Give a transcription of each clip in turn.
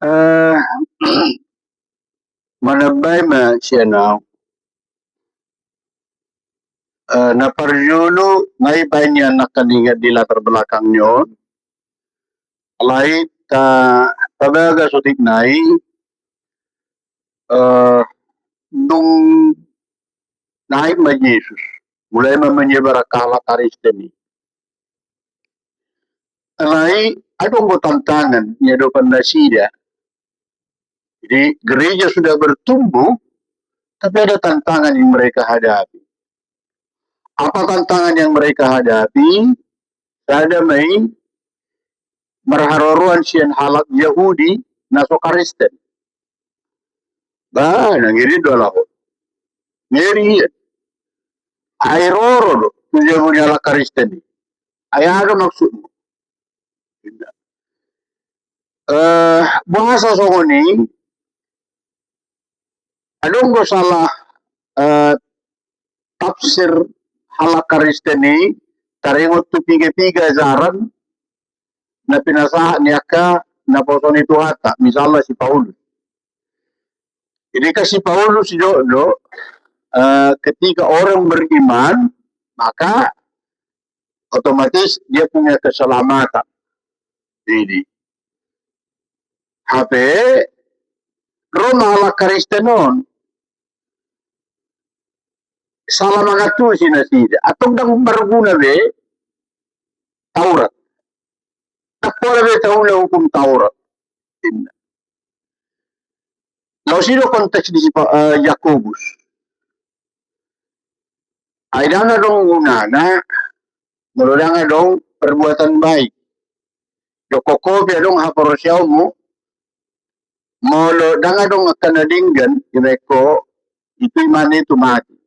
Eh, Manabay ma siya na parjulu ngay bay niya nakalinga di latar belakang nyo alay ta tabaga sutik nai eh, dung naik ma Yesus mulai ma menyebar akala Kristen alay adong ko tantangan niya do pandasida. Jadi gereja sudah bertumbuh tapi ada tantangan yang mereka hadapi. Apa tantangan yang mereka hadapi? Ada may marharuan siyan halak Yahudi na so Kristen. Ba, nangiri do ako. Ngiri, ay roro do. Kung Yahudi halak Kristen. Ay ano maksud mo? Bahasa songoni, anong go salah tafsir halak Kristen ni, taringot tu piga-piga zaran, na pinasahan niya ka na poson itu hata. Misalnya si Paulus. Jadi si Paulus do, ketika orang beriman, maka otomatis dia punya keselamatan. Jadi, HP Roma ala Kristenon salah mangatu sinasida atong dang berguna be Taurat. Takpora be tauna hukum Taurat. Lalu sino konteks di Yakobus. Ay danga dong unana, muludanga dong perbuatan baik. Jokoko be dong haporosyaw mo, molo danga dong kanadinggan, ireko, itu imani itu mati.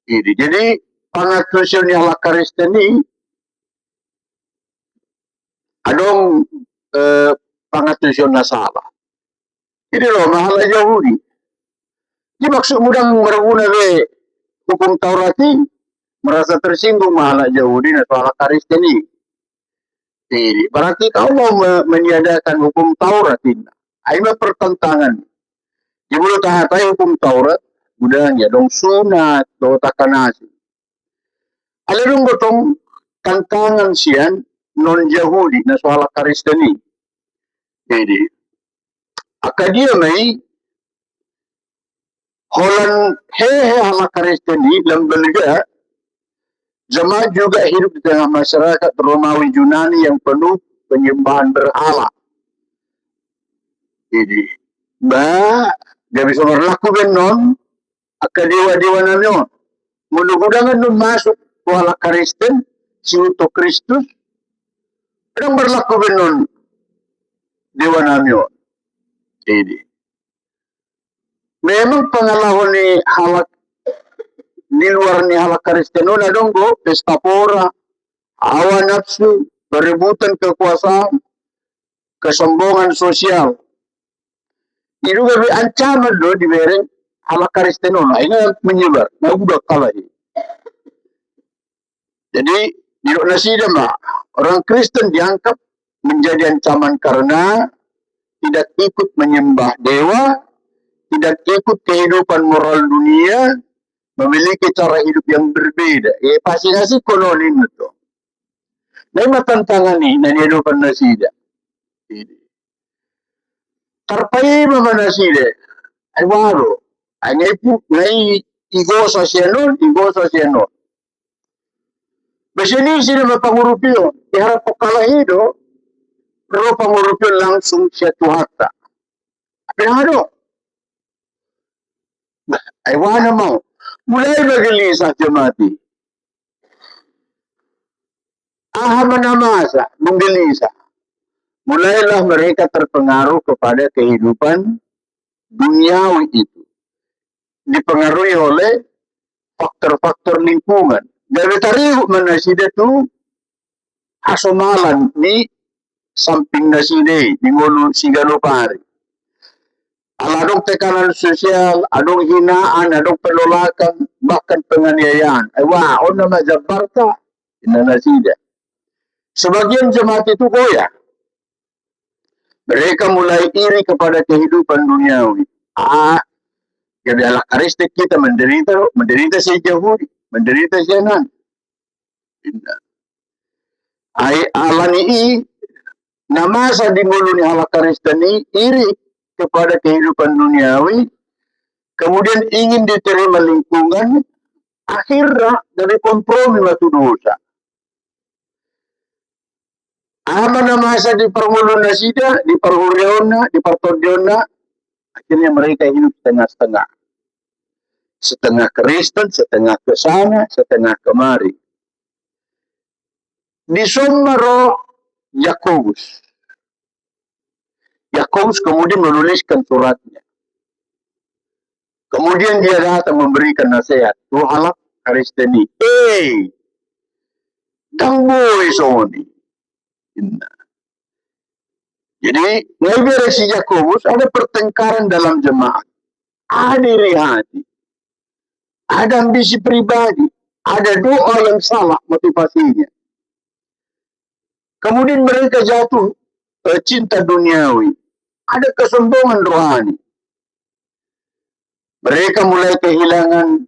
Jadi pangatusyon ni ala Kristen ni adong pangatusyon na salah. Jadi lo mahala Yahudi. Di maksud mudang berguna be hukum Taurat ini merasa tersinggung mahala Yahudi na soal Kristen ni. Jadi berarti kau mau meniadakan hukum Taurat ini. Aima pertentangan. Di mulut tahatai hukum Taurat budanya dong sunat do takanasi. Alerung gotong tantangan sian non Yahudi na soal Kristen ni. Jadi akadia may Holland hehe ala Kristen ni lembaga jemaah juga hidup di tengah masyarakat Romawi Yunani yang penuh penyembahan berhala. Jadi, dia bisa berlaku benon akadewa-dewa nanyo. Mudah-mudahan nun masuk wala Kristen, si Uto Kristus, kadang berlaku benon dewa nanyo. Jadi, memang pengalaman ni halak di luar ni halak Kristen nun adong go pesta pora, hawa nafsu, perebutan kekuasaan, kesombongan sosial. Itu lebih ancaman do di bereng halak Kristen nun. Ini menyebar, nah udah kalah. Jadi di nasida mah orang Kristen dianggap menjadi ancaman karena tidak ikut menyembah dewa, tidak ikut kehidupan moral dunia, memiliki cara hidup yang berbeda. Pasti nasi kolonin itu. Nah, tantangan ini na kehidupan nasida. Tarpai mama nasida. Ay waro. Ay ngay igosa siya nun. Besini sila mapangurupyo. Iharap ko kalahido, pero pangurupyo langsung siya tuhata. Pinangado. Ay wana mo. Mulai magalisa siya mati. Manamasa, menggelisa. Mulailah mereka terpengaruh kepada kehidupan duniawi itu. Dipengaruhi oleh faktor-faktor lingkungan. Dari tariho manasida tu asomalan ni samping naside di ngolo sigalo pari. Adong tekanan sosial, adong hinaan, adong penolakan, bahkan penganiayaan. Wah, on nama Jakarta, ina nasida. Sebagian jemaat itu goyah. Mereka mulai iri kepada kehidupan duniawi. Jadi ala karistik kita menderita si Yahudi, menderita si Anan. Ay alani namasa di mulut ni ala karistani iri kepada kehidupan duniawi, kemudian ingin diterima lingkungan, akhirnya dari kompromi matu dosa. Ama na masa di permulun na sida, di perhurion na, di pertodion na, akhirnya mereka hidup setengah-setengah. Setengah Kristen, setengah ke sana, setengah kemari. Di Somaro Yakobus. Yakobus kemudian menuliskan suratnya. Kemudian dia datang memberikan nasihat. Tuhalak Kristeni. Dangboy soni. Jadi, ngayon si Yakobus, ada pertengkaran dalam jemaat. Ada iri hati. Ada ambisi pribadi. Ada doa yang salah motivasinya. Kemudian mereka jatuh cinta duniawi. Ada kesombongan rohani. Mereka mulai kehilangan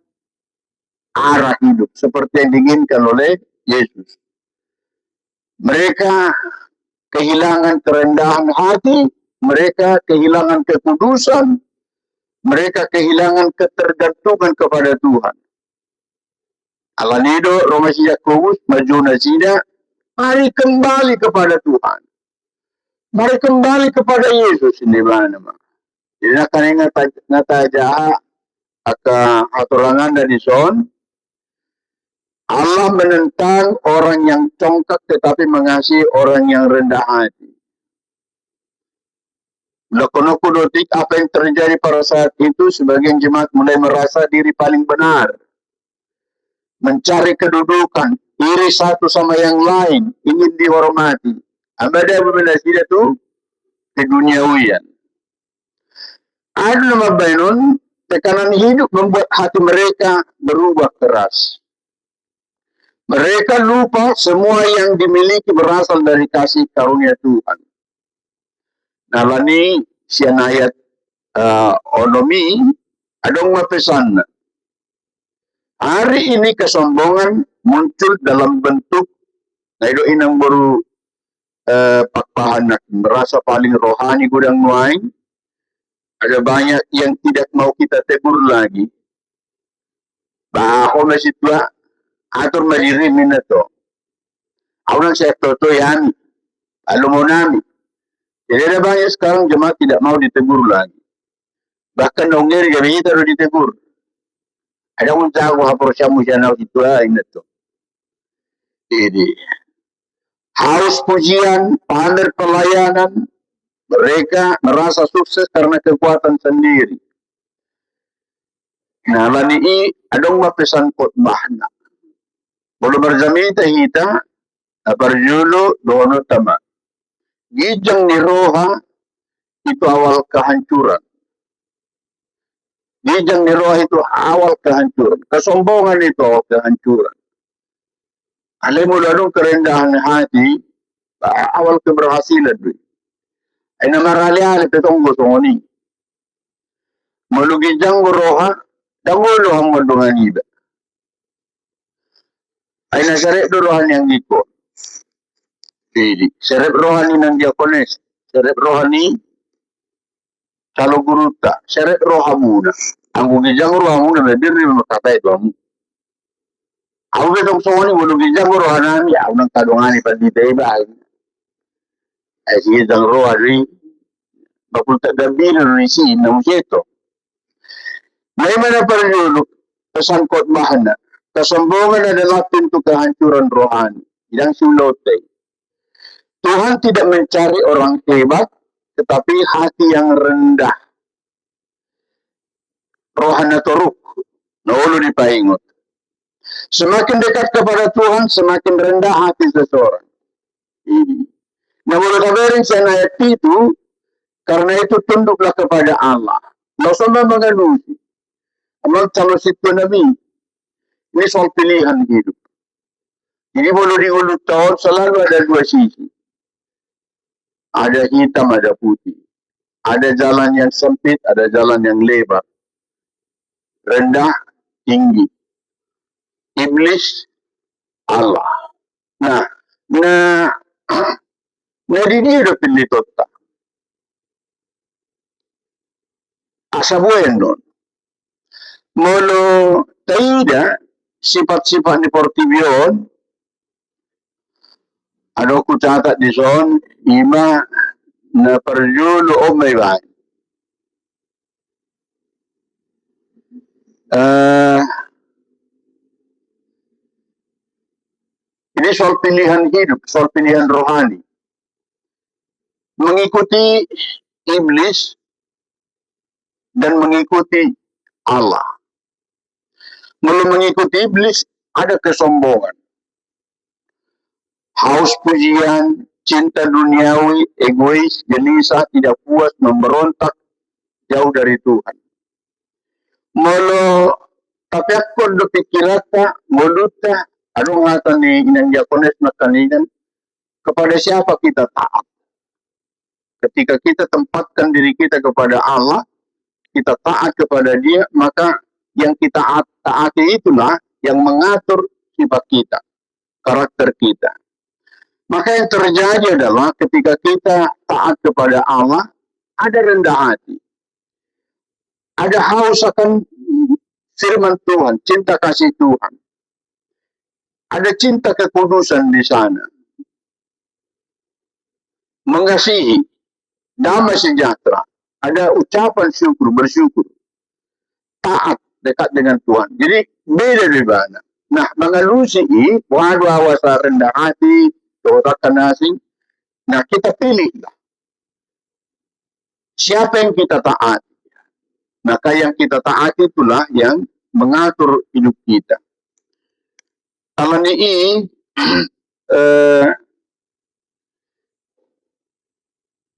arah hidup seperti yang diinginkan oleh Yesus. Mereka kehilangan kerendahan hati, mereka kehilangan kekudusan, mereka kehilangan ketergantungan kepada Tuhan. Alanido Roma si Yakobus maju na sida, mari kembali kepada Tuhan. Mari kembali kepada Yesus, hindi ba naman? Jadi na ngataja aka aturangan dari son, Allah menentang orang yang congkak tetapi mengasihi orang yang rendah hati. Lakonokudotik apa yang terjadi pada saat itu, sebagian jemaat mulai merasa diri paling benar. Mencari kedudukan, iri satu sama yang lain, ingin dihormati. Abada berbeda itu keduniawian. Ada nama Bainon, tekanan hidup membuat hati mereka berubah keras. Mereka lupa semua yang dimiliki berasal dari kasih karunia Tuhan. Nalani sian ayat onomi adong mapesan. Hari ini kesombongan muncul dalam bentuk naido inang baru pakpahanak merasa paling rohani gudang nuain. Ada banyak yang tidak mau kita tegur lagi. Bahwa masih tua atur madirimin na to. Ako nang sa toto yan. Alam mo namin. Jadi ada banyak sekarang jemaat tidak mau ditegur lagi. Bahkan nongeri kami kita harus ditegur. Ada pun tahu hapor siya mo siya na itu na to. Jadi haus pujian, pamer pelayanan, mereka merasa sukses karena kekuatan sendiri. Nah, lani adong mapesan khotbah na. Belum berzamita hita, aparjulo dono tama. Gijang ni roha itu awal kehancuran. Gijang ni roha itu awal kehancuran. Kesombongan itu awal kehancuran. Alam mo lalong kerendahan hati, awal keberhasilan. Ay namarali-ali petong gusto ni. Malugijang roha, dangulo ang mandungan ida. Ay nasarip rohani ang iko. Jadi, sarip rohani ng diakones, sarip rohani saluguruta, sarip roha muna. Ang gugijang roha muna, na diri makatay ito mo. Ako itong soni, gugijang roha nami, ako nang talungani pa dito iba. Ay sige, ang roha rin, mapunta gabi na rin si, na musyeto. May manaparilulok, kasangkot mahana, kasombongan na adalah pintu kehancuran rohani. Yang sulote. Tuhan tidak mencari orang hebat, tetapi hati yang rendah. Rohana toruk, naulu dipaingot. Semakin dekat kepada Tuhan, semakin rendah hati seseorang. Nah, mulai kabarin sa ayat itu, karena itu tunduklah kepada Allah. Nosoma mengalusi. Amal calon situ Nabi. Ini soal pilihan hidup. Jadi boleh diulut tahun selalu ada dua sisi. Ada hitam, ada putih. Ada jalan yang sempit, ada jalan yang lebar. Rendah, tinggi. Iblis, Allah. Nah, nah dia udah pilih total. Asa bueno. Molo taida sifat-sifat ni Portivion, ano ko catat di son, ima na perjulo o may bahay. Ini soal pilihan hidup, soal pilihan rohani. Mengikuti iblis dan mengikuti Allah. Mula mengikuti iblis ada kesombongan, haus pujian, cinta duniawi, egois, gelisah, tidak puas, memberontak, jauh dari Tuhan. Mula tapi aku do pikirata, muluta, ano nga ni inang Diakones na kaninan, kepada siapa kita taat? Ketika kita tempatkan diri kita kepada Allah, kita taat kepada Dia, maka yang kita taati itulah yang mengatur sifat kita, karakter kita. Maka yang terjadi adalah ketika kita taat kepada Allah, ada rendah hati, ada haus akan firman Tuhan, cinta kasih Tuhan. Ada cinta kekudusan di sana. Mengasihi, damai sejahtera. Ada ucapan syukur, bersyukur. Taat, dekat dengan Tuhan. Jadi, beda di mana. Nah, mengalusi wadu awasa rendah hati, keotakan asing. Nah, kita pilihlah. Siapa yang kita taati? Maka yang kita taati itulah yang mengatur hidup kita. Alam ini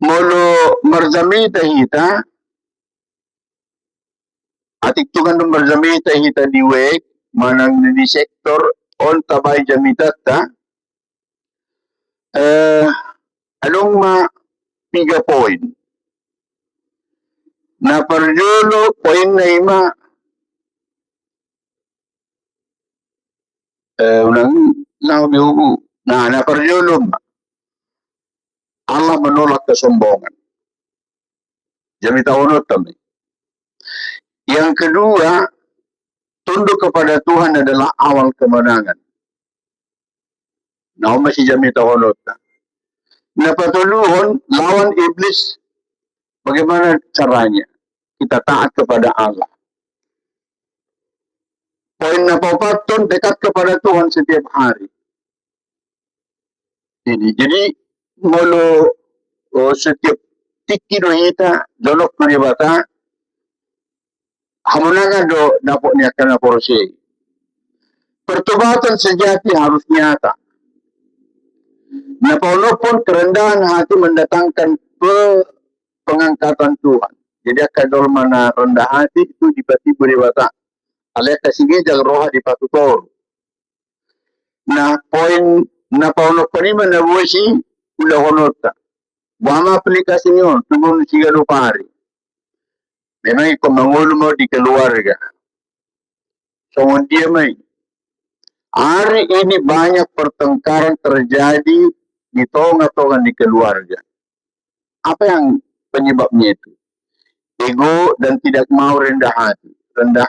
molo marzamita hita atik tukan dum marzamita hita diwek manang di sektor on tabay jamitata along ma piga point na parjolo point na ima unang nabiugu na parjolo Allah menolak kesombongan. Jamita unut kami. Yang kedua, tunduk kepada Tuhan adalah awal kemenangan. Nah, masih jamita unut. Napatuluhon, lawan iblis, bagaimana caranya? Kita taat kepada Allah. Poin na papatun, dekat kepada Tuhan setiap hari. Jadi molo setiap tiki do hita dolok maribata hamunaga do dapat niya kana porsi. Pertobatan sejati harus nyata. Napaulopon kerendahan hati mendatangkan pengangkatan Tuhan. Jadi akadol mana rendah hati itu tiba-tiba dibata. Alek kasih jang roha di patutor. Nah poin napaulopon ini menabusi udah honota. Buama aplikasi nyo, tunggu siga lupari. Memang ikaw mangulo mo di keluarga. So, dia may. Hari ini banyak pertengkaran terjadi di tonga-tonga di keluarga. Apa yang penyebabnya itu? Ego dan tidak mau rendah hati. Rendah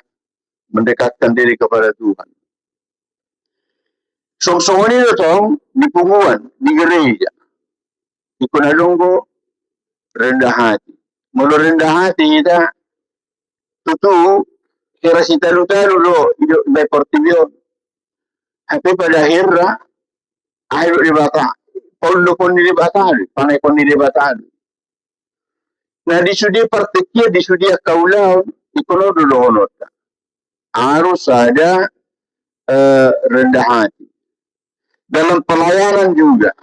mendekatkan diri kepada Tuhan. Song-songan itu tong, di punguan, di gereja. Ikunalunggo, rendah hati. Mula rendah hati kita, tutu, kira si talu-talu lo, hidup by Portivion. Tapi pada akhirnya, akhir dibata. Paulo pun dibata, panay pun dibata. Nah, di sudi partikia, di sudi kaulau, ikuno dulu honota. Harus ada rendah hati. Dalam pelayanan juga.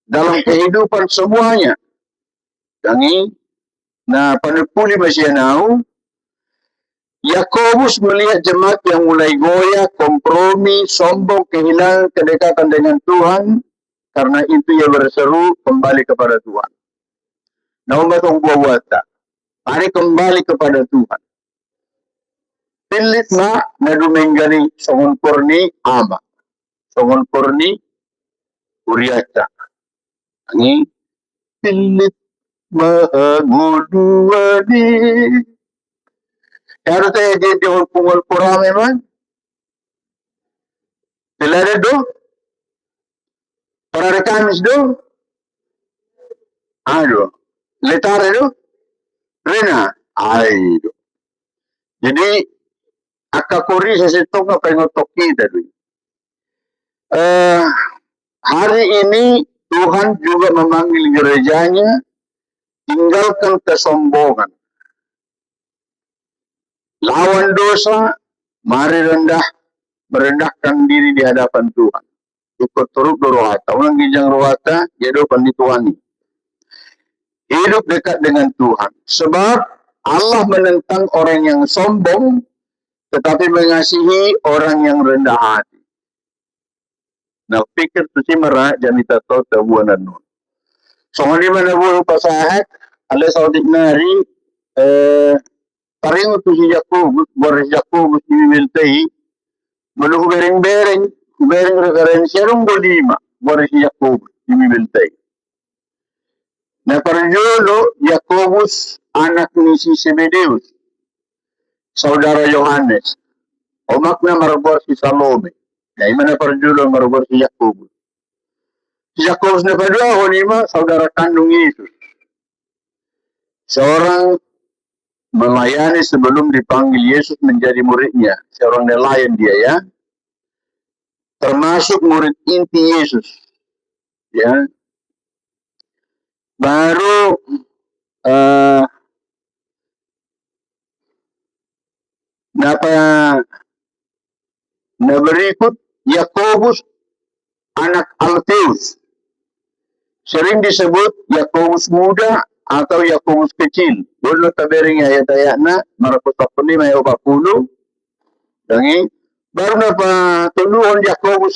Dalam kehidupan semuanya. Tangi, na panupuli masya nau, Yakobus melihat jemaat yang mulai goyah, kompromi, sombong, kehilangan kedekatan dengan Tuhan, karena itu ia berseru kembali kepada Tuhan. naumatong buwata. Mari kembali kepada Tuhan. Pilit na dumenggani songon korni ama. Songon korni uriata. Ini pilit mahaguduani. Harus saya jadi pungol pura memang. Pilada do. Para Kamis do. Aduh. Letare do. Rena. Aduh. Jadi akakuri sesetok apa yang otok kita dulu. Hari ini Tuhan juga memanggil gerejanya, tinggalkan kesombongan. Lawan dosa, mari merendahkan diri di hadapan Tuhan. Ikut turut rohata. Orang gijang rohata, jadi pandituani. Hidup dekat dengan Tuhan. Sebab Allah menentang orang yang sombong, tetapi mengasihi orang yang rendah hati. Nah, pikir tu si merah, jangan tahu tabuan nun. So, hindi man nabuo pasahat, alas sa nari, paring tu si Jacob, Boris Jacob, si Miltay, malu bereng referensya rong bolima, Boris Jacob, si Miltay. Na parjolo, Jacobus, anak ni si Zebedeus, saudara Yohanes, omak na marabor si Salome. Na ima na parjolo marabor si Jacobus. Si Jacobus na padua, lima, saudara kandung Yesus. Seorang melayani sebelum dipanggil Yesus menjadi muridnya. Seorang nelayan dia ya. Termasuk murid inti Yesus. Ya. Baru na berikut Yakobus anak Alfeus. Sering disebut Yakobus muda atau Yakobus kecil. Dulu tabering ayat-ayat na Markus 45 ayat 40. Dangi baru na pa tuluan Yakobus